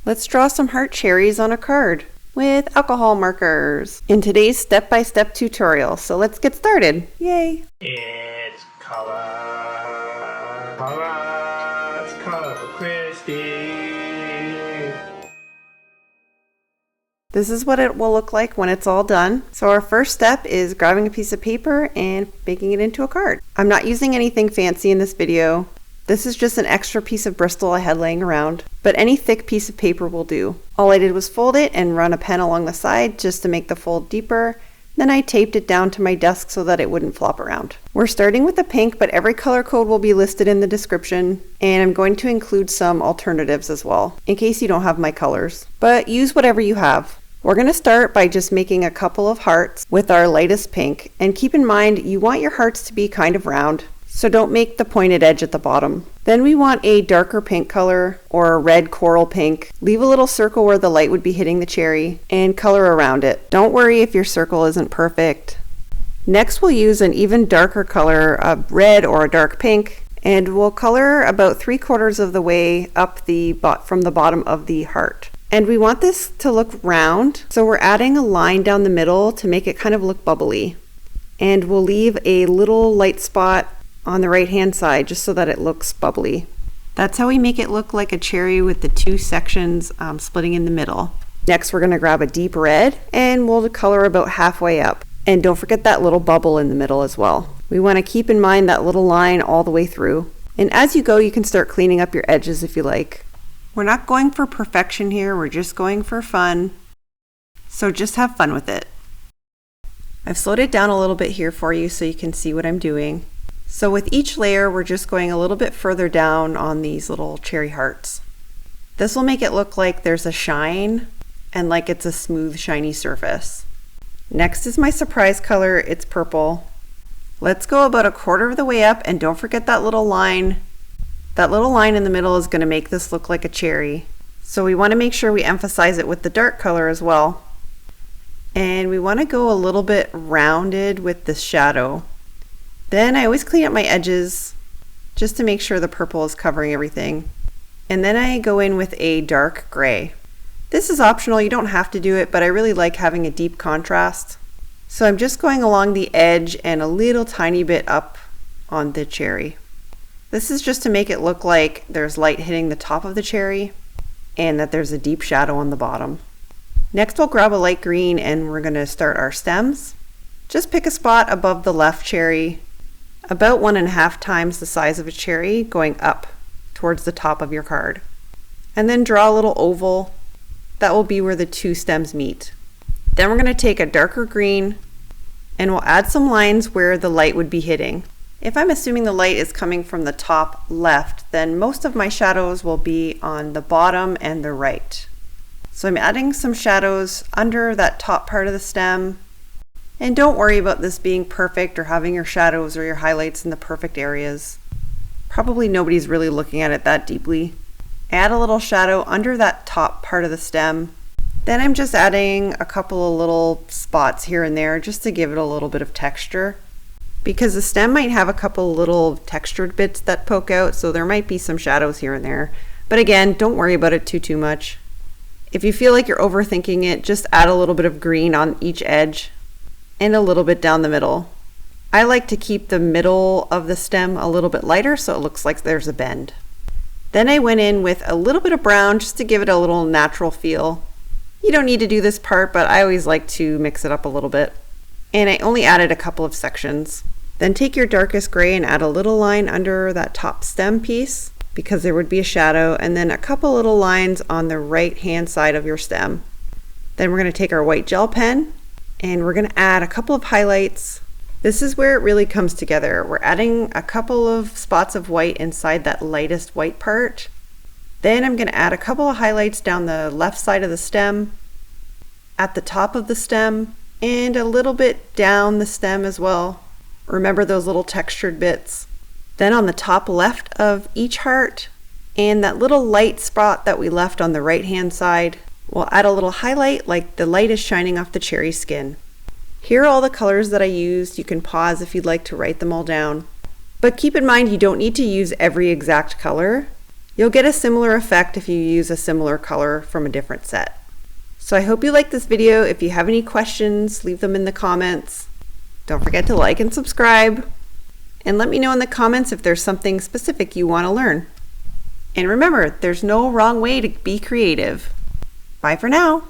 Let's draw some heart cherries on a card with alcohol markers in today's step-by-step tutorial. So let's get started. Yay! It's color. It's color Christy. This is what it will look like when it's all done. So our first step is grabbing a piece of paper and making it into a card. I'm not using anything fancy in this video. This is just an extra piece of Bristol I had laying around, but any thick piece of paper will do. All I did was fold it and run a pen along the side just to make the fold deeper. Then I taped it down to my desk so that it wouldn't flop around. We're starting with the pink, but every color code will be listed in the description, and I'm going to include some alternatives as well, in case you don't have my colors. But use whatever you have. We're going to start by just making a couple of hearts with our lightest pink, and keep in mind you want your hearts to be kind of round, so don't make the pointed edge at the bottom. Then we want a darker pink color, or a red coral pink. Leave a little circle where the light would be hitting the cherry, and color around it. Don't worry if your circle isn't perfect. Next we'll use an even darker color, a red or a dark pink, and we'll color about 3/4 of the way up from the bottom of the heart. And we want this to look round, so we're adding a line down the middle to make it kind of look bubbly. And we'll leave a little light spot on the right hand side just so that it looks bubbly. That's how we make it look like a cherry with the two sections splitting in the middle. Next we're going to grab a deep red and we'll color about halfway up. And don't forget that little bubble in the middle as well. We want to keep in mind that little line all the way through. And as you go you can start cleaning up your edges if you like. We're not going for perfection here, we're just going for fun. So just have fun with it. I've slowed it down a little bit here for you so you can see what I'm doing. So with each layer, we're just going a little bit further down on these little cherry hearts. This will make it look like there's a shine and like it's a smooth, shiny surface. Next is my surprise color, it's purple. Let's go about 1/4 of the way up, and don't forget that little line. That little line in the middle is going to make this look like a cherry. So we want to make sure we emphasize it with the dark color as well. And we want to go a little bit rounded with the shadow. Then I always clean up my edges just to make sure the purple is covering everything. And then I go in with a dark gray. This is optional, you don't have to do it, but I really like having a deep contrast. So I'm just going along the edge and a little tiny bit up on the cherry. This is just to make it look like there's light hitting the top of the cherry and that there's a deep shadow on the bottom. Next we'll grab a light green and we're going to start our stems. Just pick a spot above the left cherry, about 1.5 times the size of a cherry, going up towards the top of your card. And then draw a little oval. That will be where the two stems meet. Then we're going to take a darker green and we'll add some lines where the light would be hitting. If I'm assuming the light is coming from the top left, then most of my shadows will be on the bottom and the right. So I'm adding some shadows under that top part of the stem. And don't worry about this being perfect or having your shadows or your highlights in the perfect areas. Probably nobody's really looking at it that deeply. Add a little shadow under that top part of the stem. Then I'm just adding a couple of little spots here and there just to give it a little bit of texture. Because the stem might have a couple little textured bits that poke out, so there might be some shadows here and there. But again, don't worry about it too much. If you feel like you're overthinking it, just add a little bit of green on each edge and a little bit down the middle. I like to keep the middle of the stem a little bit lighter so it looks like there's a bend. Then I went in with a little bit of brown just to give it a little natural feel. You don't need to do this part, but I always like to mix it up a little bit. And I only added a couple of sections. Then take your darkest gray and add a little line under that top stem piece because there would be a shadow, and then a couple little lines on the right hand side of your stem. Then we're going to take our white gel pen and we're going to add a couple of highlights. This is where it really comes together. We're adding a couple of spots of white inside that lightest white part. Then I'm going to add a couple of highlights down the left side of the stem, at the top of the stem, and a little bit down the stem as well. Remember those little textured bits. Then on the top left of each heart and that little light spot that we left on the right hand side, we'll add a little highlight like the light is shining off the cherry skin. Here are all the colors that I used. You can pause if you'd like to write them all down. But keep in mind you don't need to use every exact color. You'll get a similar effect if you use a similar color from a different set. So I hope you liked this video. If you have any questions, leave them in the comments. Don't forget to like and subscribe. And let me know in the comments if there's something specific you want to learn. And remember, there's no wrong way to be creative. Bye for now.